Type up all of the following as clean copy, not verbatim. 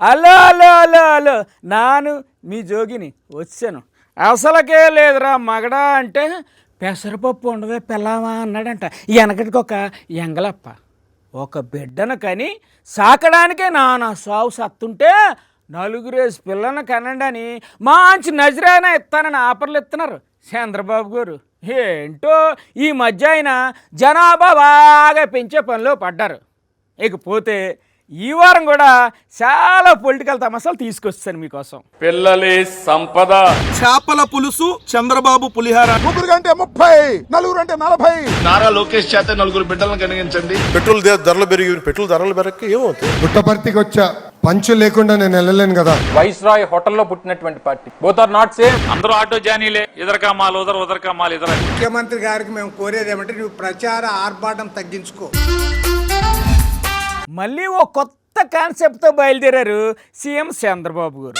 Hello hello hello hello నాను మీ జోగిని వచ్చాను. అసలకే లేదురా మగడా అంటే పెసరపప్పు ఉండవే పెళ్ళామా అన్నాడంట. వెనకటికి ఒక ఎంగలప్ప ఒక బిడ్డను కని సాకడానికే నానా సాగు సత్తుంటే నలుగురేసి పిల్లలను కనండి అని మంచి నజరైనా ఇస్తానని ఆఫర్లు ఇస్తున్నారు చంద్రబాబు గారు. ఏంటో ఈ మధ్య ఆయన జనాభా బాగా పెంచే పనిలో పడ్డారు. ఇకపోతే ఈ వారం కూడా చాలా పొలిటికల్ తమాసాలు తీసుకొస్తాను మీకోసం. పిల్లలి సంపద, చేపల పులుసు, చంద్రబాబు పులిహార. 3 గంటే 30, 4 గంటే 40. నారా లోకేష్ చేత 4 బిడ్డలను కలిగించండి. పెట్రోల్ ధరలు పెరిగి పెట్రోల్ ధరలు పెరగక ఏమవుతుంది? పుట్టపర్తికి వచ్చా, పంచు లేకుండా నేను వెళ్ళలేను కదా. వైస్రాయ్ హోటల్లో పుట్టినటువంటి party. Both are not same. అందరూ ఆటో జానీలే, ఇదర్ కమాల్ ఉదర్ కమాల్ ఇదర్. ముఖ్యమంత్రి గారికి మేము కోరేది ఏమంటే నువ్వు ప్రచార ఆర్భాటం తగ్గించుకో. మళ్ళీ ఓ కొత్త కాన్సెప్ట్తో బయలుదేరారు సీఎం చంద్రబాబు గారు.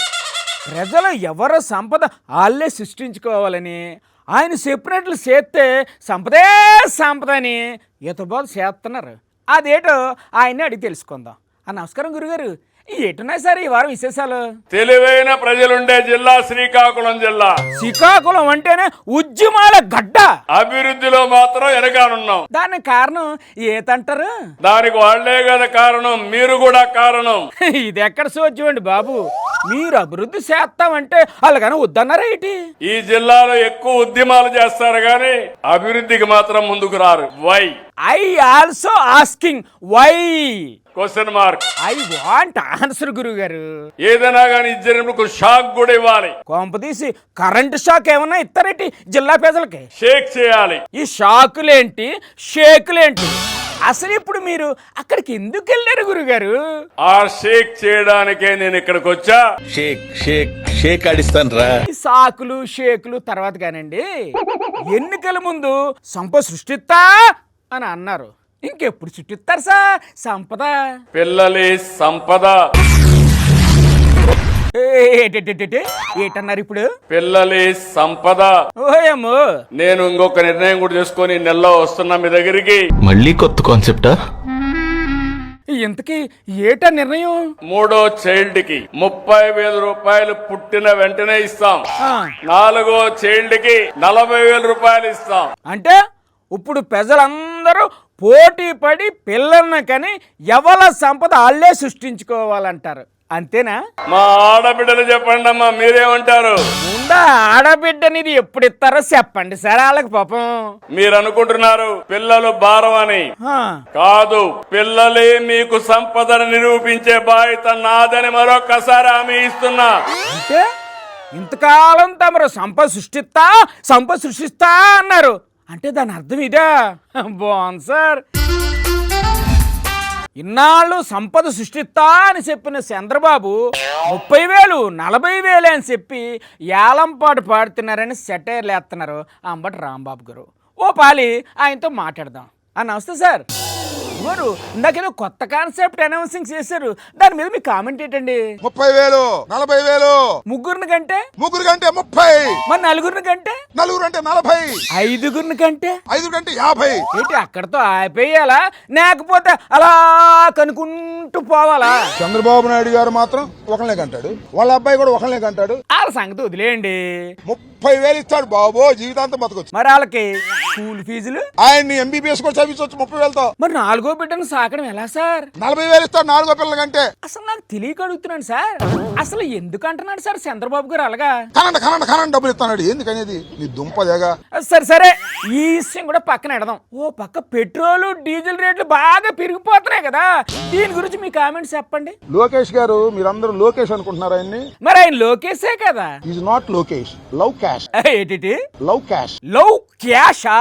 ప్రజలు ఎవరో సంపద వాళ్ళే సృష్టించుకోవాలని ఆయన చెప్పినట్లు చేస్తే సంపదే సంపద అని ఎతబోధ చేస్తున్నారు. అదేటో ఆయన్ని అడిగి తెలుసుకుందాం. నమస్కారం గురుగారు, ఎటున్నాయి సార్ ఈ వారం విశేషాలు? తెలివైన ప్రజలుండే జిల్లా శ్రీకాకుళం జిల్లా. శ్రీకాకుళం అంటేనే ఉద్యమాల గడ్డ. అభివృద్ధిలో మాత్రం వెనకానున్నాం. దానికి కారణం ఏతంటారు? దానికి వాళ్లే కదా కారణం, మీరు కూడా కారణం. ఇది ఎక్కడ సోద్యమండి బాబు, మీరు అభివృద్ధి చేస్తామంటే అలాగని వద్దన్నారా ఏంటి? ఈ జిల్లాలో ఎక్కువ ఉద్యమాలు చేస్తారు గాని అభివృద్ధికి మాత్రం ముందుకు రారు. Why? I also asking why question mark. I want answer గురువు గారు. ఏదైనా కానీ ఇద్దరు షాక్ కూడా ఇవ్వాలి. కొంపదీసి కరెంటు షాక్ ఏమన్నా ఇస్తారేంటి జిల్లా ప్రజలకి? షేక్ చేయాలి. ఈ షాకులేంటి షేకులేంటి? అసలు ఇప్పుడు మీరు అక్కడికి ఎందుకు వెళ్ళారు గురుగారు? ఆ షేక్ చేయడానికే నేను ఇక్కడికి వచ్చా. షేక్ ఆడిస్తాను రా. ఈ సాకులు షేకులు తర్వాత కానండి, ఎన్నికల ముందు సంపద సృష్టిస్తా అని అన్నారు. ఇంకెప్పుడు సృష్టిస్తారు సార్ సంపద? పిల్లలి సంపద. ఏటన్నారు ఇప్పుడు? పిల్లలి సంపద. ఓయమ్మో, నేను ఇంకొక నిర్ణయం కూడా చేసుకొని నెలలో వస్తున్నా మీ దగ్గరికి. మళ్ళీ కొత్త కాన్సెప్టా? ఇంతకీ ఏటా నిర్ణయం? 3వ చైల్డ్ కి 30,000 రూపాయలు పుట్టిన వెంటనే ఇస్తాం. ఆ, 4వ చైల్డ్ కి 40,000 రూపాయలు ఇస్తాం. అంటే ఇప్పుడు ప్రజలందరూ పోటీ పడి పిల్లల్ని కానీ ఎవల సంపద వాళ్ళే సృష్టించుకోవాలంటారు, అంతేనా? మా ఆడబిడ్డలు చెప్పండి అమ్మా, మీరేమంటారు? ముందా ఆడబిడ్డనిది ఎప్పుడు ఇస్తారో చెప్పండి సార్ వాళ్ళకి. పాపం మీరు అనుకుంటున్నారు పిల్లలు భారం అని. ఆ, కాదు, పిల్లలే మీకు సంపదను నిరూపించే బాధ్యత నాదని మరొకసారి హామీ ఇస్తున్నా. అంటే ఇంతకాలం తమరు సంపద సృష్టిస్తా అన్నారు అంటే దాని అర్థం ఇదా? బాగుంది సార్. ఇన్నాళ్ళు సంపద సృష్టిస్తా అని చెప్పిన చంద్రబాబు 30,000 40,000 అని చెప్పి ఏలంపాటు పాడుతున్నారని సెటైర్లు వేస్తున్నారు అంబటి రాంబాబు గారు. ఓ పాలి ఆయనతో మాట్లాడదాం. నమస్తే సార్ గారు, ఇందాకేదో కొత్త కాన్సెప్ట్ అనౌన్సింగ్ చేశారు, దాని మీద మీ కామెంట్ ఏంటండి? 30,000, 40,000. ముగ్గురిని కంటే 3 గంటే 30, మరి నలుగురిని కంటే 4 గంటే 40, ఐదుగురిని కంటే 5 గంటే 50. ఏంటి అక్కడతో ఆపేయాలా, లేకపోతే అలా కనుకుంటూ పోవాలా? చంద్రబాబు నాయుడు గారు మాత్రం ఒకళ్ళనే కంటాడు, వాళ్ళ అబ్బాయి కూడా ఒకళ్ళనే కంటాడు. వాళ్ళ సంగతి వదిలేయండి. 30,000 ఇస్తాడు బాబో, జీవితాంతం బతకొచ్చు. మరి వాళ్ళకి స్కూల్ ఫీజులు? ఆయన్ని MBBS కూడా చదివించవచ్చు 30,000తో. మరి 4వ బిడ్డను సాకడం ఎలా సార్? 40,000 ఇస్తాడు 4వ పిల్లల కంటే. అసలు నాకు తెలియక అడుగుతున్నాను సార్, అసలు ఎందుకు అంటున్నాడు సార్ చంద్రబాబు గారు అలాగా? కనండి డబ్బులు ఇస్తాడు, ఎందుకనేది నీ దుంపదేగా. సరే ఈ విషయం కూడా పక్కన ఎడదాం. ఓ పక్క పెట్రోలు డీజిల్ రేట్లు బాగా పెరిగిపోతున్నాయి కదా, దీని గురించి మీ కామెంట్స్ చెప్పండి. లోకేష్ గారు, మీరందరూ లోకేష్ అనుకుంటున్నారు ఆయన్ని. మరి ఆయన లోకేషే కదా. Is not Lokesh, love cash. ఏంటి లవ్ క్యాష్? లవ్ క్యాషా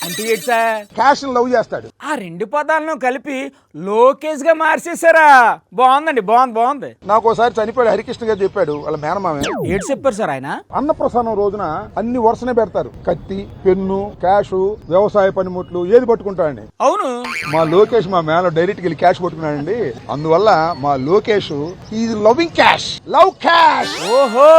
అంటే ఏంటి సార్? క్యాష్ లవ్ చేస్తాడు. ఆ రెండు పదాలను కలిపి లోకేష్ గా మార్చేశారా? బాగుందండి, బాగుంది. నాకు ఒకసారి చనిపోయాడు హరికృష్ణ గారు చెప్పాడు, వాళ్ళ మేనమామే. ఏడు చెప్పారు సార్ ఆయన? అన్నప్రసాదం రోజున అన్ని వరుసనే పెడతారు, కత్తి, పెన్ను, క్యాష్, వ్యవసాయ పనిముట్లు, ఏది పట్టుకుంటాడండి. అవును, మా లోకేష్ మా మేన డైరెక్ట్ వెళ్ళి క్యాష్ పట్టుకున్నాడండి. అందువల్ల మా Lokesh is loving cash, love cash. ఓహో,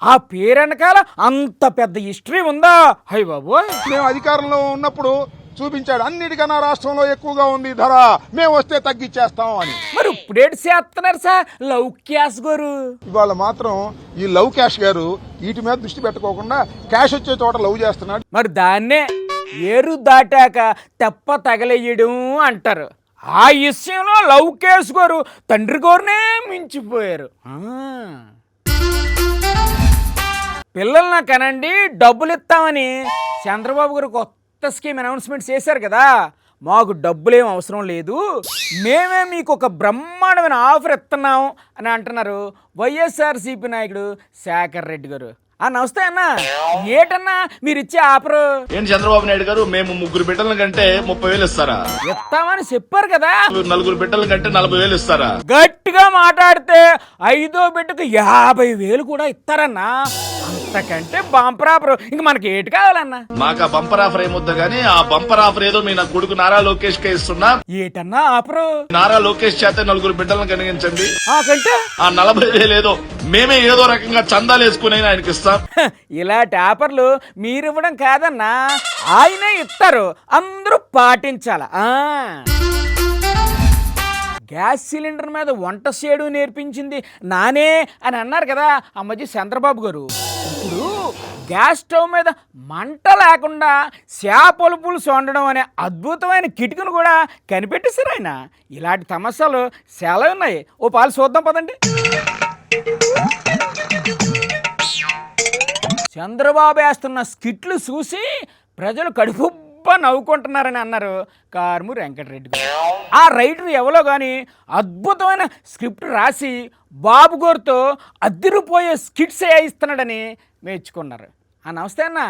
ఆ పేరెనకాల అంత పెద్ద హిస్టరీ ఉందా? హై బాబోయ్. మేము అధికారంలో ఉన్నప్పుడు చూపించాడు, అన్నిటికన్నా రాష్ట్రంలో ఎక్కువగా ఉంది ధర, మేము వస్తే తగ్గిచ్చేస్తాం అని. మరి ఎప్పుడేటి చేస్తున్నారు సార్ లవ్ క్యాష్ గారు? ఇవాళ మాత్రం ఈ లవ్ క్యాష్ గారు వీటి మీద దృష్టి పెట్టుకోకుండా క్యాష్ వచ్చే చోట లవ్ చేస్తున్నాడు. మరి దాన్నే ఏరు దాటాక తెప్ప తగలేయడం అంటారు. ఆ విషయంలో లవ్ కేసు గారు తండ్రి గారినే మించిపోయారు. పిల్లల్ని కనండి డబ్బులు ఇస్తామని చంద్రబాబు గారు కొత్త స్కీమ్ అనౌన్స్మెంట్ చేశారు కదా. మాకు డబ్బులేం అవసరం లేదు, మేమే మీకు ఒక బ్రహ్మాండమైన ఆఫర్ ఇస్తున్నాం అని అంటున్నారు వైఎస్ఆర్సీపీ నాయకుడు శేఖర్ రెడ్డి గారు. నమస్తే అన్న, ఏటన్నా మీరు ఇచ్చే ఆఫరు? ఏంటి చంద్రబాబు నాయుడు గారు, మేము 3 బిడ్డల కంటే 30,000 ఇస్తారా? ఇస్తామని చెప్పారు కదా. 4 బిడ్డల కంటే 40,000 ఇస్తారా? గట్టిగా మాట్లాడితే 5వ బిడ్డకు 50,000 కూడా ఇస్తారన్నా. అంతకంటే బంపర్ ఆఫర్ ఇంక మనకి ఏటి కావాలన్నా? మాకు ఆ బంపర్ ఆఫర్ ఏమొద్దు గానీ ఆ బంపర్ ఆఫర్ ఏదో మీ నా కొడుకు నారా లోకేష్ కే ఇస్తున్నా. ఏటన్నా ఆఫరు? నారా లోకేష్ చేత 4 బిడ్డలను కనిగించండి. కంటే ఆ 40,000 ఏదో మేమే ఏదో రకంగా చందాలు వేసుకుని ఆయనకి ఇస్తాం. ఇలాంటి ఆఫర్లు మీరివ్వడం కాదన్నా, ఆయనే ఇస్తారు, అందరూ పాటించాల. గ్యాస్ సిలిండర్ మీద వంట చేయడం నేర్పించింది నానే అని అన్నారు కదా ఆ మధ్య చంద్రబాబు గారు. ఇప్పుడు గ్యాస్ స్టవ్ మీద మంట లేకుండా చేపల పులుసు వండడం అనే అద్భుతమైన కిటికీని కూడా కనిపెట్టేశారు ఆయన. ఇలాంటి సమస్యలు చాలా ఉన్నాయి. ఓ పాలు చూద్దాం పదండి. చంద్రబాబు వేస్తున్న స్కిట్లు చూసి ప్రజలు కడుపుబ్బా నవ్వుకుంటున్నారని అన్నారు కారుమూరి వెంకటరెడ్డి గారు. ఆ రైటర్ ఎవరో కానీ అద్భుతమైన స్క్రిప్ట్ రాసి బాబు గారితో అదిరిపోయే స్కిట్స్ వేయిస్తున్నాడని మెచ్చుకున్నారు. నమస్తే అన్న,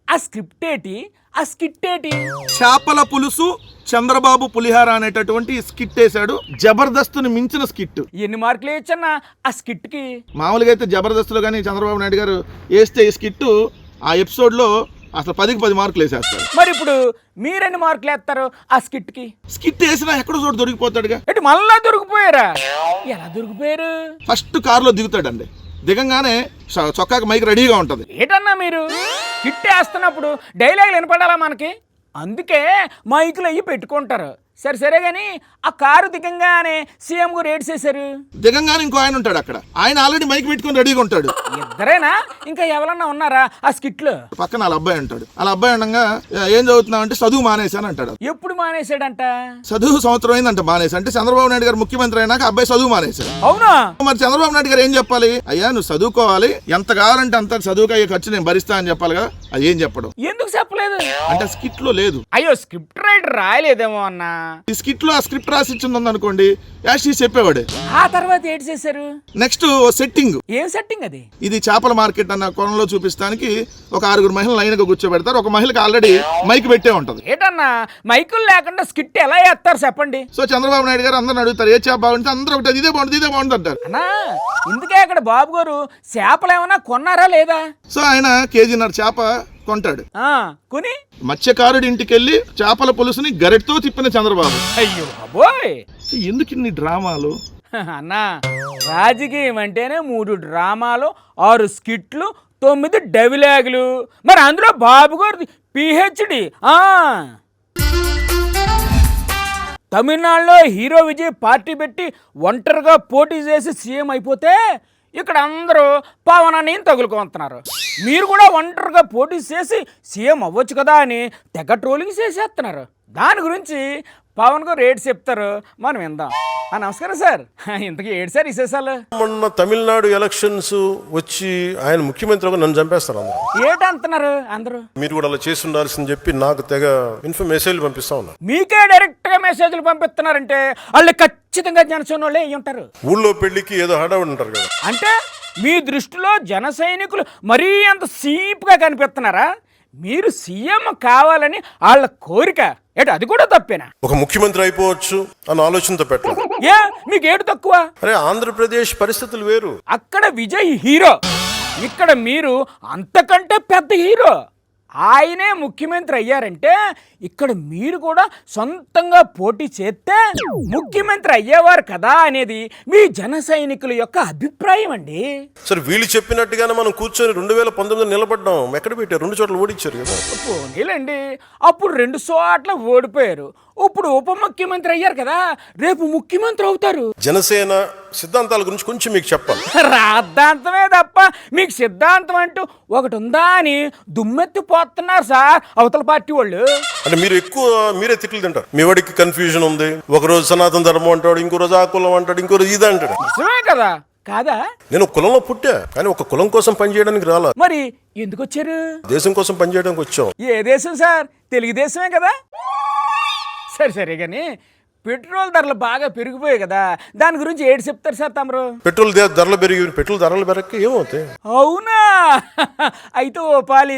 ఆ స్క్రిప్ట్ ఏంటి, ఆ స్కిట్ ఏంటి? చేపల పులుసు చంద్రబాబు పులిహార అనేటటువంటి స్కిట్ వేశాడు. జబర్దస్త్ని మించిన స్కిట్. ఎన్ని మార్కులు వేయచ్చన్నా ఆ స్కిట్కి? మామూలుగా అయితే జబర్దస్త్లో కానీ చంద్రబాబు నాయుడు గారు వేస్తే ఈ స్కిట్ ఆ ఎపిసోడ్లో అసలు 10కి 10 మార్కులు వేసేస్తారు. మరి ఇప్పుడు మీరెన్ని మార్కులు వేస్తారు ఆ స్కిట్కి? స్కిట్ వేసినా ఎక్కడో చోటు దొరికిపోతాడుగా. అంటే మళ్ళా దొరికిపోయారా? ఎలా దొరికిపోయారు? ఫస్ట్ కారులో దిగుతాడండి, దిగంగానే చొక్కాకి మైక్ రెడీగా ఉంటుంది. ఏటన్నా మీరు స్కిట్ వేస్తున్నప్పుడు డైలాగులు వినపడాలా మనకి? అందుకే మైకులు అయ్యి పెట్టుకుంటారు. సరే కానీ ఆ కారు దిగంగానే సీఎం గారు ఏడ్ చేశారు. దిగంగానే ఇంకో ఆయన ఉంటాడు అక్కడ, ఆయన ఆల్రెడీ మైక్ పెట్టుకుని రెడీగా ఉంటాడు. ఇద్దరేనా ఇంకా ఎవరన్నా ఉన్నారా ఆ స్కిట్ లో? పక్కన వాళ్ళ అబ్బాయి ఉంటాడు. వాళ్ళ అబ్బాయి ఉండగా ఏం చదువుతున్నావు అంటే చదువు మానేశాను అంటాడు. ఎప్పుడు మానేశాడంట? చదువు సంవత్సరం అయిందంట మానేసి. అంటే చంద్రబాబు నాయుడు గారు ముఖ్యమంత్రి అయినాక అబ్బాయి చదువు మానేశాడు. అవునా? మరి చంద్రబాబు నాయుడు గారు ఏం చెప్పాలి? అయ్యా నువ్వు చదువుకోవాలి, ఎంత కావాలంటే అంత చదువుకు అయ్యే ఖర్చు నేను భరిస్తా అని చెప్పాలిగా. అది ఏం చెప్పడం? ఎందుకు చెప్పలేదు? అంటే స్కిట్ లో లేదు. అయ్యో స్క్రిప్ట్ రైటర్ రాయలేదేమో అన్నా. ఈ స్కిట్ లో ఆ స్క్రిప్ట్ రాసి ఇచ్చింది అనుకోండి, యాషి చెప్పేవాడు. ఆ తర్వాత ఏంటి చేశారు? Next setting. ఏం సెట్టింగ్ అది? ఇది చేపల మార్కెట్ అన్న కోణంలో చూపిస్తానికి ఒక 6 మహిళలు లైన్ గా కూర్చోబెడతారు. ఒక మహిళకి ఆల్రెడీ మైక్ పెట్టే ఉంటది. ఏటన్నా మైకులు లేకుండా స్కిట్ ఎలా వేస్తారు చెప్పండి? సో చంద్రబాబు నాయుడు గారు అందరిని అడుగుతారు, ఏ చేప బాగుంటే అందరూ ఒకటి ఇదే బాగుంటుంది అంటారు. అన్నా ఇందుకే అక్కడ బాబు గారు చేపలు ఏమైనా కొన్నారా లేదా? సో ఆయన 1.5 కేజీ చేప కొంటాడు. కొని మత్స్యకారుడి ఇంటికి వెళ్ళి చేపల పులుసుని గరెట్తో తిప్పిన చంద్రబాబు. అయ్యో అబ్బోయ్, ఎందుకు ఇన్ని డ్రామాలు? అన్నా రాజకీయం అంటేనే 3 డ్రామాలు, 6 స్కిట్లు, 9 డైలాగులు. మరి అందులో బాబు గారు పిహెచ్డి. తమిళనాడులో హీరో విజయ్ పార్టీ పెట్టి ఒంటరిగా పోటీ చేసి సీఎం అయిపోతే ఇక్కడ అందరూ పవనాన్ని తగులుకుంటున్నారు. మీరు కూడా ఒంటరిగా పోటీ చేసి సీఎం అవ్వచ్చు కదా అని తెగ ట్రోలింగ్ చేసేస్తున్నారు. దాని గురించి పవన్ గారు రేట్ చెప్తారు, మనం విందాం. నమస్కారం సార్. ఇంతకీ ఏడు సార్ విశేషాలు? మొన్న తమిళనాడు ఎలక్షన్స్ వచ్చి ఆయన ముఖ్యమంత్రిగా నన్ను చంపేస్తారు అందరూ. ఏటంటున్నారు అందరూ? మీరు కూడా అలా చేసి ఉండాల్సింది చెప్పి నాకు తెగ మెసేజ్లు పంపిస్తా ఉన్నారు. మీకే డైరెక్ట్ గా మెసేజ్లు పంపిస్తున్నారంటే వాళ్ళు ఖచ్చితంగా జనసేన వాళ్ళే అయ్యి ఉంటారు. ఊళ్ళో పెళ్లికి ఏదో హడావుడి ఉంటారు కదా. అంటే మీ దృష్టిలో జన సైనికులు మరీ అంత సీప్గా కనిపిస్తున్నారా? మీరు సీఎం కావాలని వాళ్ళ కోరిక ఏటు అది కూడా తప్పేనా? ఒక ముఖ్యమంత్రి అయిపోవచ్చు అన్న ఆలోచనతో పెట్టాలి. ఏ మీకు ఏడు తక్కువ? అరే ఆంధ్రప్రదేశ్ పరిస్థితులు వేరు. అక్కడ విజయ్ హీరో, ఇక్కడ మీరు అంతకంటే పెద్ద హీరో. ఆయనే ముఖ్యమంత్రి అయ్యారంటే ఇక్కడ మీరు కూడా సొంతంగా పోటీ చేస్తే ముఖ్యమంత్రి అయ్యేవారు కదా అనేది మీ జన సైనికుల యొక్క అభిప్రాయం అండి. సరే వీళ్ళు చెప్పినట్టుగానే మనం కూర్చొని 2019 నిలబడ్డాం. ఎక్కడ పెట్టారు? 2 చోట్ల ఓడించారు కదా. పోనీలండి, అప్పుడు 2 చోట్ల ఓడిపోయారు. ఇప్పుడు ఉప ముఖ్యమంత్రి అయ్యారు కదా, రేపు ముఖ్యమంత్రి అవుతారు. జనసేన సిద్ధాంతాల గురించి కొంచెం మీకు చెప్పాలి. రాద్ధాంతమే తప్ప మీకు సిద్ధాంతం అంటూ ఒకటి ఉందా అని దుమ్మెత్తిపోతున్నారు సార్ అవతల పార్టీ వాళ్ళు. అంటే మీరు ఎక్కువ మీరే తిట్లు తింటారు. మీ వాడికి కన్ఫ్యూజన్ ఉంది. ఒక రోజు సనాతన ధర్మం అంటాడు, ఇంకో రోజు ఆ కులం అంటాడు, ఇంకో రోజు ఇది అంటాడు. నిజమే కదా, కాదా? నేను ఒక కులంలో పుట్టా, కానీ ఒక కులం కోసం పనిచేయడానికి రాలా. మరి ఎందుకు వచ్చారు? దేశం కోసం పనిచేయడానికి వచ్చాం. ఏ దేశం సార్? తెలుగుదేశమే కదా. సరే కానీ పెట్రోల్ ధరలు బాగా పెరిగిపోయాయి కదా, దాని గురించి ఏడు చెప్తారు సార్ తమరు? పెట్రోల్ ధరలు పెరగక ఏమవుతాయి? అవునా? అయితే ఓ పాలి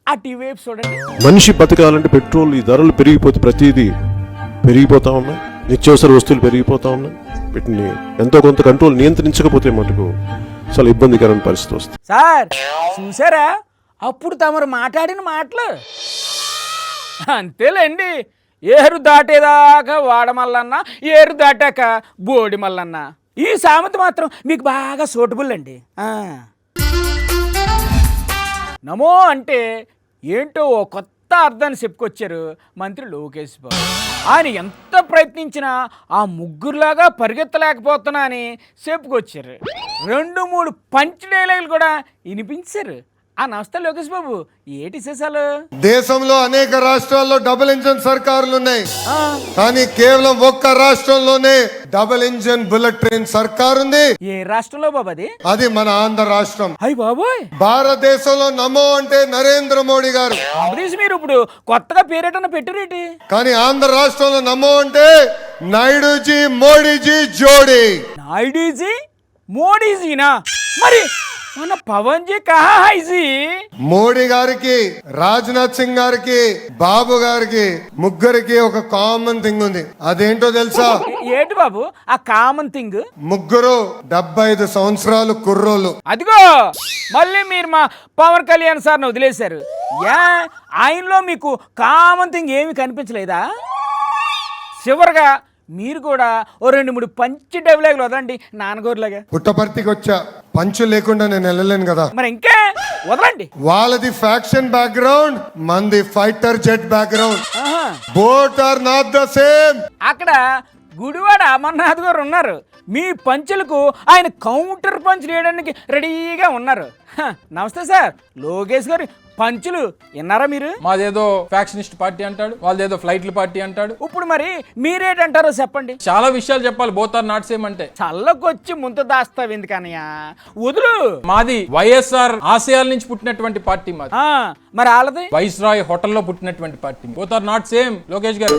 ఆ టీవీ వైపు చూడండి. మనిషి బతకాలంటే పెట్రోల్ ఈ ధరలు పెరిగిపోతే ప్రతిదీ పెరిగిపోతా ఉన్నాయి. నిత్యావసర వస్తువులు పెరిగిపోతా ఉన్నాయి. వీటిని ఎంతో కొంత కంట్రోల్ నియంత్రించకపోతే మటుకు చాలా ఇబ్బందికరమైన పరిస్థితి వస్తుంది. సార్ చూసారా అప్పుడు తమరు మాట్లాడిన మాటలు? అంతేలేండి, ఏరు దాటేదాకా వాడమల్లన్నా, ఏరు దాటాక బోడి మల్లన్నా. ఈ సామెత మాత్రం మీకు బాగా సూటబుల్ అండి. నమో అంటే ఏంటో ఓ కొత్త అర్థాన్ని చెప్పుకొచ్చారు మంత్రి లోకేష్ బాబు. ఆయన ఎంత ప్రయత్నించినా ఆ ముగ్గురులాగా పరిగెత్తలేకపోతున్నా అని చెప్పుకొచ్చారు. 2-3 పంచ్ డైలాగులు కూడా వినిపించారు. నమస్తే లోకేష్ బాబు, ఏటి విశేషాలు? దేశంలో అనేక రాష్ట్రాల్లో డబుల్ ఇంజన్ సర్కారులు ఉన్నాయి, కానీ కేవలం ఒక్క రాష్ట్రంలోనే డబుల్ ఇంజన్ బుల్లెట్ ట్రైన్ సర్కార్ ఉంది. ఏ రాష్ట్రంలో బాబు అది? అది మన ఆంధ్ర రాష్ట్రం. అయ్య బాబోయ్, భారతదేశంలో నమో అంటే నరేంద్ర మోడీ గారు. మీరు ఇప్పుడు కొత్తగా పేరేటన్నా పెట్టిరేటి? కానీ ఆంధ్ర రాష్ట్రంలో నమో అంటే నాయుడుజీ మోడీజీ జోడీ. నాయుడుజీ మోడీజీనా? మరి మన Pawan G కహా high G? Modi గారికి, రాజ్నాథ్ సింగ్ గారికి, బాబు గారికి ముగ్గురికి ఒక కామన్ థింగ్ ఉంది. అదేంటో తెలుసా? ఏంటి బాబు ఆ కామన్ థింగ్? ముగ్గురు 75 సంవత్సరాలు కుర్రోళ్ళు. అదిగో మళ్ళీ మీరు మా పవన్ కళ్యాణ్ సార్ని వదిలేశారు. ఆయనలో మీకు కామన్ థింగ్ ఏమి కనిపించలేదా? చివరిగా మీరు కూడా ఓ 2-3 పంచి డైలాగులు వదండి నాన్నగోరులాగా. పుట్టపర్తికి వచ్చా, పంచు లేకుండా నేను వెళ్ళలేను కదా. మరి ఇంకే వదలండి. వాళ్ళది ఫ్యాక్షన్ బ్యాక్గ్రౌండ్, మంది fighter jet background. Both are not the same. అక్కడ గుడివాడ అమర్నాథ్ గారు ఉన్నారు. మీ పంచులకు ఆయన కౌంటర్ పంచ్ వేయడానికి రెడీగా ఉన్నారు. నమస్తే సార్, లోకేష్ గారు పంచులు విన్నారా మీరు? మాదేదో ఫ్యాక్షనిస్ట్ పార్టీ అంటాడు, వాళ్ళదేదో ఫ్లైట్ల పార్టీ అంటాడు. ఇప్పుడు మరి మీరేటంటారో చెప్పండి. చాలా విషయాలు చెప్పాలి. బోత్ ఆర్ నాట్ సేమ్ అంటే చల్లకొచ్చి ముంత దాస్తావు ఎందుకనయ్యా, వదులు. మాది వైఎస్ఆర్ ఆశయాల నుంచి పుట్టినటువంటి పార్టీ మాది. మరి వాళ్ళది వైస్రాయ్ హోటల్లో పుట్టినటువంటి party. Both are not same Lokesh గారు.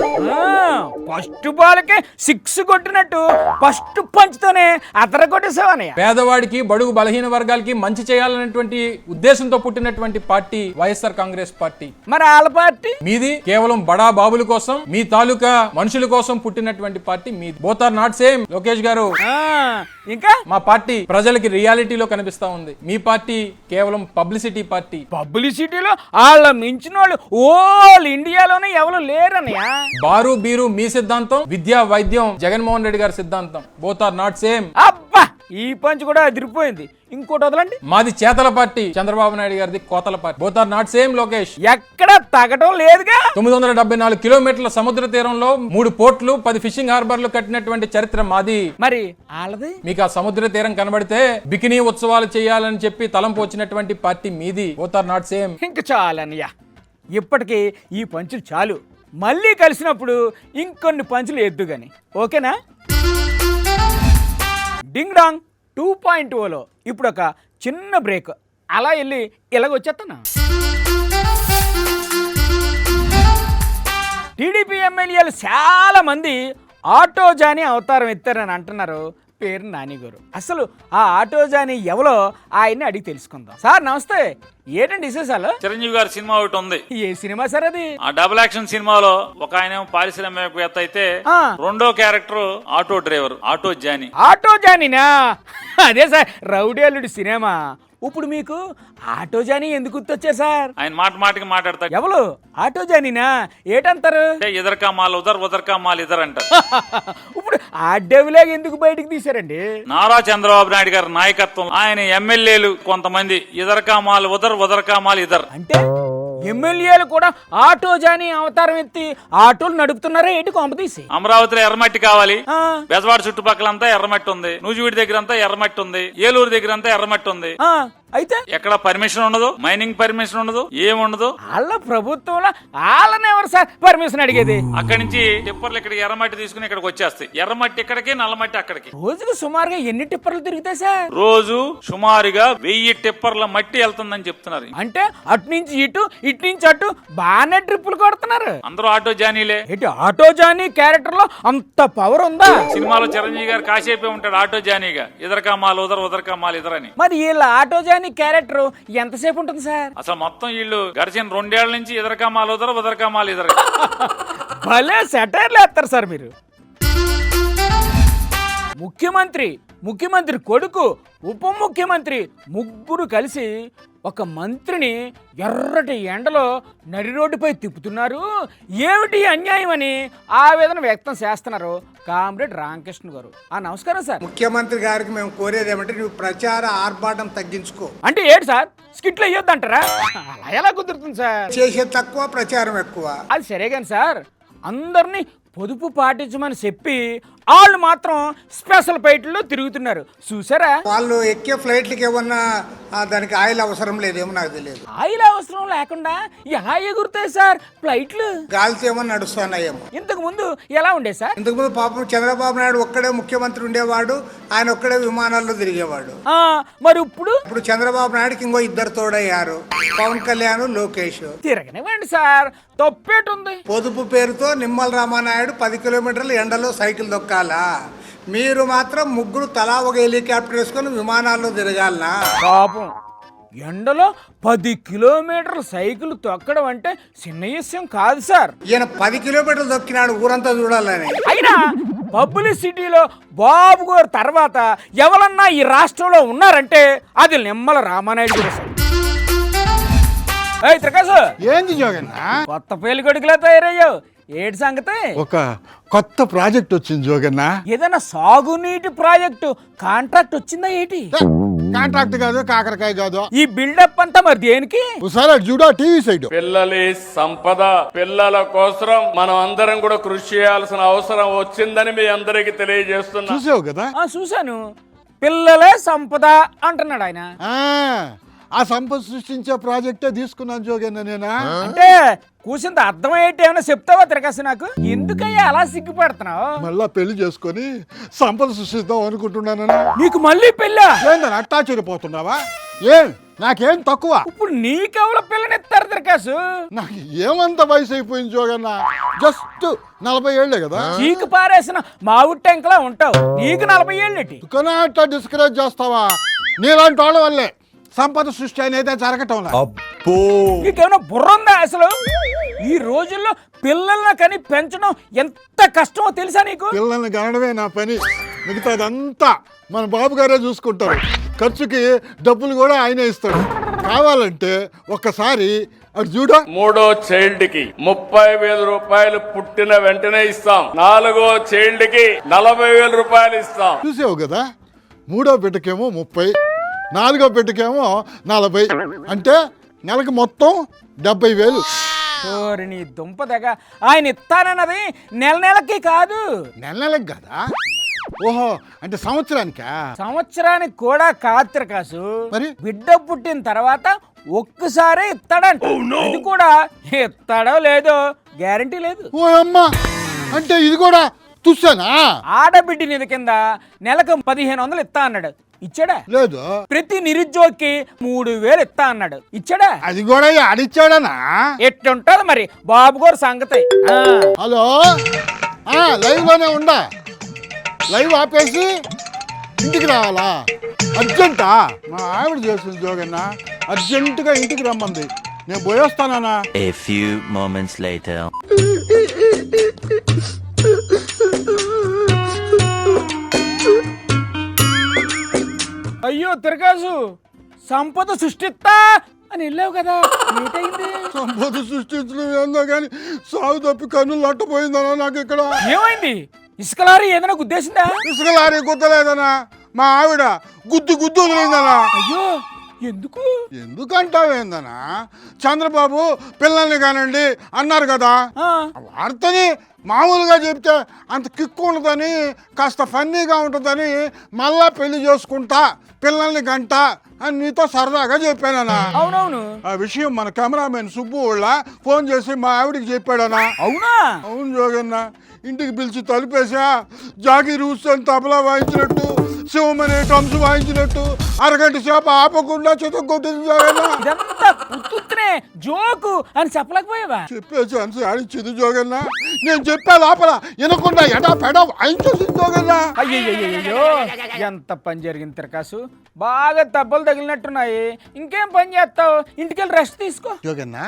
ఫస్ట్ బాల్కే 6 కొట్టినట్టు ఫస్ట్ పంచుతోనే అతర కొట్టేసావనయ్య. పేదవాడికి, బడుగు బలహీన వర్గాలకి మంచి చేయాలనేటువంటి ఉద్దేశంతో పుట్టినటువంటి పార్టీ వైఎస్ఆర్ కాంగ్రెస్ పార్టీ. మరి వాళ్ళ పార్టీ? మీది కేవలం బడా బాబుల కోసం, మీ తాలూకా మనుషుల కోసం పుట్టినటువంటి పార్టీ మీది. Both are not same Lokesh గారు. ఇంకా మా పార్టీ ప్రజలకి రియాలిటీలో కనిపిస్తా ఉంది. మీ పార్టీ కేవలం పబ్లిసిటీ పార్టీ. పబ్లిసిటీలో వాళ్ళ మించిన వాళ్ళు ఓల్ ఇండియాలోనే ఎవరు లేరన్నయ్య. బారు బీరు మీ సిద్ధాంతం, విద్యా వైద్యం జగన్మోహన్ రెడ్డి గారి సిద్ధాంతం. Both are not same. అబ్బా, ఈ పంచ్ కూడా అదిరిపోయింది. ఇంకోటి వదలండి. మాది చేతల పార్టీ, చంద్రబాబు నాయుడు గారిది కోతల party. Both are not same Lokesh. ఎక్కడ తగ్గడం లేదుగా. 974 కిలోమీటర్ల సముద్ర తీరంలో 3 పోర్ట్లు, 10 ఫిషింగ్ హార్బర్లు కట్టినటువంటి చరిత్ర మాది. మరి వాళ్ళది? మీకు ఆ సముద్ర తీరం కనబడితే బికినీ ఉత్సవాలు చేయాలని చెప్పి తలంపు వచ్చినటువంటి పార్టీ మీది. Both are not same. ఇంక చాలన్నయ్య, ఇప్పటికీ ఈ పంచులు చాలు. మళ్ళీ కలిసినప్పుడు ఇంకొన్ని పంచులు ఎద్దు గాని, ఓకేనా? డింగ్ డాంగ్ 2.0లో ఇప్పుడు ఒక చిన్న బ్రేక్. అలా వెళ్ళి ఇలాగొచ్చేస్తాను. టీడీపీ ఎమ్మెల్యేలు చాలా మంది ఆటో జానీ అవతారం ఎత్తారని అంటున్నారు. పేరు నాని గారు. అసలు ఆ ఆటో జానీ ఎవరో ఆయన్ని అడిగి తెలుసుకుందాం. సార్ నమస్తే, ఏంటండి విశేషాలు? చిరంజీవి గారి సినిమా ఒకటి ఉంది. ఏ సినిమా సార్ అది? ఆ డబుల్ యాక్షన్ సినిమాలో ఒక ఆయన పారిశ్రామికవేత్త అయితే రెండో character auto driver, auto Johnny. Auto జానీనా? అదే సార్, రౌడీ అల్లుడి సినిమా ఇప్పుడు మీకు ఆటో జానీ ఎందుకు గుర్తొచ్చారు సార్? ఆయన మాట మాటకి మాట్లాడతాడు. ఎవరు ఆటో జానీనా? ఏటంటారు? ఇదర్ మాల్ ఉదర్ ఉదర్ కా మాల్ ఇదర్ అంటారు. ఇప్పుడు ఆ డెవిలాగ్ ఎందుకు బయటకు తీశారండి? నారా చంద్రబాబు నాయుడు గారి నాయకత్వం ఆయన ఎమ్మెల్యేలు కొంతమంది ఇదర్ కా మాల్ ఉదర్ ఉదర్ కా మాల్ ఇదర్ అంటే ఎమ్మెల్యేలు కూడా ఆటో జానీ అవతారం ఎత్తి ఆటోలు నడుపుతున్నారా ఏంటి కొంపతీసి? అమరావతిలో ఎర్రమట్టి కావాలి, ఆ. బెజవాడ చుట్టుపక్కలంతా ఎర్రమట్టి ఉంది, నూజివీడి దగ్గర అంతా ఎర్రమట్టి ఉంది, ఏలూరు దగ్గర అంతా ఎర్రమట్టి ఉంది. ఆ, అయితే ఎక్కడ పర్మిషన్ ఉండదు, మైనింగ్ పర్మిషన్ ఉండదు, ఏముండదు. వాళ్ళ ప్రభుత్వంలో వాళ్ళని ఎవరు సార్ పర్మిషన్ అడిగేది? అక్కడి నుంచి టిప్పర్లు ఇక్కడికి ఎర్రమట్టి తీసుకుని ఇక్కడికి వచ్చేస్తాయి. ఎర్రమట్టి ఇక్కడికి, నల్లమట్టి అక్కడికి. రోజుకు సుమారుగా ఎన్ని టిప్పర్లు తిరుగుతాయి సార్? రోజు సుమారుగా 1000 టిప్పర్ల మట్టి వెళ్తుందని చెప్తున్నారు. అంటే అటు నుంచి ఇటు నుంచి అటు బాగానే ట్రిప్పులు కొడుతున్నారు. అందరూ ఆటో జానీలే. ఏంటి ఆటో జానీ క్యారెక్టర్ లో అంత పవర్ ఉందా? సినిమాలో చిరంజీవి గారు కాసేపే ఉంటాడు ఆటో జానీగా, ఇదర్ మాల్ ఉదర్ మాల్ ఇదర్ అని. మరి వీళ్ళ ఆటో జానీ క్యారెక్టర్ ఎంతసేపు ఉంటుంది సార్? అసలు మొత్తం వీళ్ళు గడిచిన 2 ఏళ్ల నుంచి ఇదర్ మాల్ ఉదర్ మాల్ ఇదర్. భలే సెటైర్లు వేస్తారు సార్ మీరు. ముఖ్యమంత్రి కొడుకు, ఉప ముఖ్యమంత్రి ముగ్గురు కలిసి ఒక మంత్రిని ఎర్రటి ఎండలో నడి రోడ్డుపై తిప్పుతున్నారు. ఏమిటి అన్యాయం అని ఆవేదన వ్యక్తం చేస్తున్నారు కామ్రేడ్ రామకృష్ణ గారు. నమస్కారం సార్. ముఖ్యమంత్రి గారికి మేము కోరేది ఏమంటే నువ్వు ప్రచార ఆర్భాటం తగ్గించుకో. అంటే ఏంటి సార్, స్కిట్లు వేయొద్దంటారా? అలా ఎలా కుదురుతుంది సార్? చేసేది తక్కువ, ప్రచారం ఎక్కువ. అది సరే కానీ సార్, అందరినీ పొదుపు పాటించమని చెప్పి వాళ్ళు మాత్రం స్పెషల్ ఫ్లైట్లో తిరుగుతున్నారు చూసారా? వాళ్ళు ఎక్కే ఫ్లైట్లకి ఏమన్నా దానికి ఆయిల్ అవసరం లేదేమో నాకు తెలియదు. ఆయిల్ అవసరం లేకుండా ఎలా ఎగురుతాయి సార్ ఫ్లైట్లు? గాలితో ఏమన్నా నడుస్తున్నాయేమో. ఇంతకు ముందు ఎలా ఉండే సార్? ఇంతకుముందు పాపం చంద్రబాబు నాయుడు ఒక్కడే ముఖ్యమంత్రి ఉండేవాడు, ఆయన ఒక్కడే విమానాల్లో తిరిగేవాడు. మరి ఇప్పుడు చంద్రబాబు నాయుడుకి ఇంకో 2 తోడయ్యారు, పవన్ కళ్యాణ్, లోకేష్. తిరగనివ్వండి సార్, తప్పేటుంది. పొదుపు పేరుతో నిమ్మల రామానాయుడు 10 కిలోమీటర్లు ఎండలో సైకిల్ దొక్కాలా? మీరు మాత్రం ముగ్గురు తలా ఒక హెలికాప్టర్ వేసుకొని విమానాల్లో తిరగాలనా? పాపం ఎండలో 10 కిలోమీటర్ల సైకిల్ తొక్కడం అంటే చిన్న విషయం కాదు సార్. ఈయన 10 కిలోమీటర్లు దొక్కినాడు ఊరంతా చూడాలని. అయినా పబ్లిసిటీలో బాబు గారు తర్వాత ఎవరన్నా ఈ రాష్ట్రంలో ఉన్నారంటే అది నిమ్మల రామానాయుడు గారు సార్. త్రికాసు, ఏంది జోగన్న? కొత్త పెళ్లి కొడుకులా తయారయ్యావు, ఏడు సంగతి? ఒక కొత్త ప్రాజెక్ట్ వచ్చింది జోగన్న. ఏదైనా సాగునీటి ప్రాజెక్టు కాంట్రాక్ట్ వచ్చిందా ఏంటి? కాంట్రాక్ట్ కాదు, కాకరకాయ కాదు. ఈ బిల్డప్ అంతా మరి దేనికి? ఒకసారి చూడా టీవీ సైడ్. పిల్లలే సంపద. పిల్లల కోసం మనం అందరం కూడా కృషి చేయాల్సిన అవసరం వచ్చిందని మీ అందరికి తెలియజేస్తున్నా. చూసావు కదా? చూశాను. పిల్లలే సంపద అంటున్నాడు ఆయన. ఆ సంపద సృష్టించే ప్రాజెక్టే తీసుకున్నాను జోగన్న నేనా. అంటే కూర్చుంత అర్థమయ్యేటి ఏమైనా చెప్తావా తిరగసి నాకు? ఎందుకయ్యా అలా సిగ్గుపడుతున్నావు? మళ్ళా పెళ్లి చేసుకొని సంపద సృష్టిద్దాం అనుకుంటున్నాను. నీకు మళ్ళీ పెళ్ళా? ఏందని అట్టా చెడిపోతున్నావా? ఏం నాకేం తక్కువ? ఇప్పుడు నీకెవల పిల్లనిస్తారు తిరకాసు? నాకు ఏమంత వయసు అయిపోయింది జోగన్న, జస్ట్ 40 ఏళ్లే కదా. చీకు పారేసిన మావుడు టెంకలా ఉంటావు, నీకు 40 ఏళ్ళేటి? కానీ అట్టా డిస్కరేజ్ చేస్తావా? నీలాంటి వాళ్ళ వల్లే సంపద సృష్టి అనేది జరగటం. నీకేమైనా బుర్ర ఉందా అసలు? ఈ రోజుల్లో పిల్లల్ని కని పెంచడం ఎంత కష్టమో తెలుసా నీకు? పిల్లల్ని కనడమే నా పని, మిగతాదంతా మన బాబు గారే చూసుకుంటారు. ఖర్చుకి డబ్బులు కూడా ఆయనే ఇస్తాడు. కావాలంటే ఒక్కసారి అటు చూడ. 3వ చైల్డ్ కి 30,000 రూపాయలు పుట్టిన వెంటనే ఇస్తాం. 4వ చైల్డ్ కి 40,000 రూపాయలు ఇస్తాం. చూసావు కదా, 3వ బిడ్డకేమో 30, 4వ బిడ్డకేమో 40, అంటే నెలకు మొత్తం 70,000. నీ దుంప దగ్గర ఆయన ఇస్తానన్నది నెలకి కాదు. నెలకి కదా? ఓహో, అంటే సంవత్సరానికా? సంవత్సరానికి కూడా కాదు కాసు. మరి బిడ్డ పుట్టిన తర్వాత ఒక్కసారే ఇస్తాడంట. ఇది కూడా ఇస్తాడో లేదో గ్యారంటీ లేదు. ఓ అమ్మా, అంటే ఇది కూడా చూసానా? ఆడబిడ్డ నిధి కింద నెలకు 1,500 ఇస్తా అన్నాడు, ఇచ్చాడా? లేదు. ప్రతి నిరుద్యోగికి 3,000 ఇస్తా అన్నాడు, ఇచ్చాడా? అది కూడా ఆడిచ్చాడనా? ఎట్టుంటది మరి బాబు గారు సంగతి. హలో, లైవ్ లోనే ఉండా. లైవ్ ఆపేసి ఇంటికి రావాలా? అర్జెంటా? మా ఆవిడ చేస్తుంది జోగన్న, అర్జెంటుగా ఇంటికి రమ్మంది. నేను పోయేస్తానా? A few moments later. అయ్యో తిరగాసు, సంపద సృష్టిస్తా అని వెళ్ళావు కదా, ఏటైంది? సంపద సృష్టించడం ఏందో కానీ సాగు తప్పి కన్నులు లట్టపోయిందనా నాకు ఇక్కడ. ఏమైంది? ఇసుక లారీ ఏదైనా గుద్దేసిందా? ఇసుక లారీ గుద్దలేదనా, మా ఆవిడ గుద్దు వదిలిందనా. అయ్యో, ఎందుకు? ఎందుకంటావేందనా, చంద్రబాబు పిల్లల్ని కానండి అన్నారు కదా, వార్తని మామూలుగా చెప్తే అంత కిక్కు ఉండదని, కాస్త ఫన్నీగా ఉంటుందని మళ్ళా పెళ్లి చేసుకుంటా పిల్లల్ని గంట అని నీతో సరదాగా చెప్పానన్నా. అవునవును. ఆ విషయం మన కెమెరామెన్ సుబ్బు వాళ్ళ ఫోన్ చేసి మా ఆవిడికి చెప్పాడనా. అవునా? అవును జోగన్న, ఇంటికి పిలిచి తలుపేసా, జాగీర్ హుస్సేన్ తబలా వాయించినట్టు, శివమనే డ్రమ్స్ వాయించినట్టు అరగంట సేపు ఆపకుండా చెతగొట్టింది జోగన్న. ఇదంతా ఉత్తునే జోకు అని చెప్పలేకపోయావా? చెప్పే ఛాన్స్ ఆడిచ్చింది జోగన్న. నేను చెప్పా లోపల వినకుండా ఎడా పెడా వాయించేసింది జోగన్న. అయ్యో, ఎంత పని జరిగింది తిరకాసు, బాగా దెబ్బలు తగిలినట్టున్నాయి. ఇంకేం పని చేస్తావు? ఇంటికెళ్ళి రెస్ట్ తీసుకో. జోగన్న,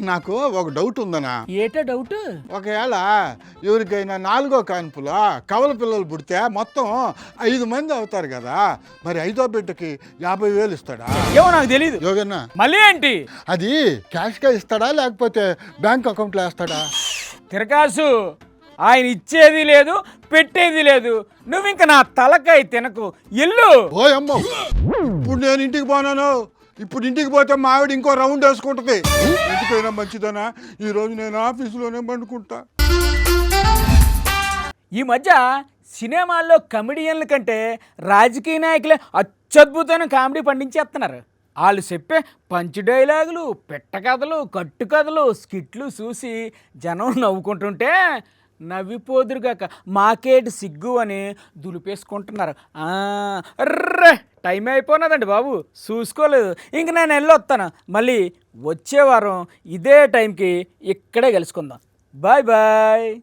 నాకు ఒక డౌట్ ఉందనా. ఏటా డౌట్? ఒకవేళ ఎవరికైనా 4వ కాన్పులో కవల పిల్లలు పుడితే మొత్తం 5 మంది అవుతారు కదా, మరి 5వ బిడ్డకి 50,000 ఇస్తాడా? ఏమో నాకు తెలీదు. యోగన్న, మళ్ళీ ఏంటి? అది క్యాష్గా ఇస్తాడా లేకపోతే బ్యాంక్ అకౌంట్లో వేస్తాడా? తిరకాసు, ఆయన ఇచ్చేది లేదు, పెట్టేది లేదు. నువ్వు ఇంక నా తలకాయ తినకు, ఎల్లు. ఓ అమ్మ, ఇప్పుడు నేను ఇంటికి పోనాను. ఇప్పుడు ఇంటికి పోతే మా ఆవిడ ఇంకో రౌండ్ వేసుకుంటుంది. ఎందుకైనా మంచిదనా, ఈరోజు నేను ఆఫీసులోనే పండుకుంటా. ఈ మధ్య సినిమాల్లో కమెడియన్ల కంటే రాజకీయ నాయకులే అత్యద్భుతమైన కామెడీ పండించేస్తున్నారు. వాళ్ళు చెప్పే పంచ్ డైలాగులు, పెట్ట కథలు, కట్టు కథలు, స్కిట్లు చూసి జనం నవ్వుకుంటుంటే నవ్విపోదురుగాక మాకేటి సిగ్గు అని దులిపేసుకుంటున్నారు. అర్రే, టైం అయిపోయినదండి బాబు, చూసుకోలేదు. ఇంక నేను వెళ్ళొస్తాను. మళ్ళీ వచ్చే వారం ఇదే టైంకి ఇక్కడే కలుసుకుందాం. Bye bye.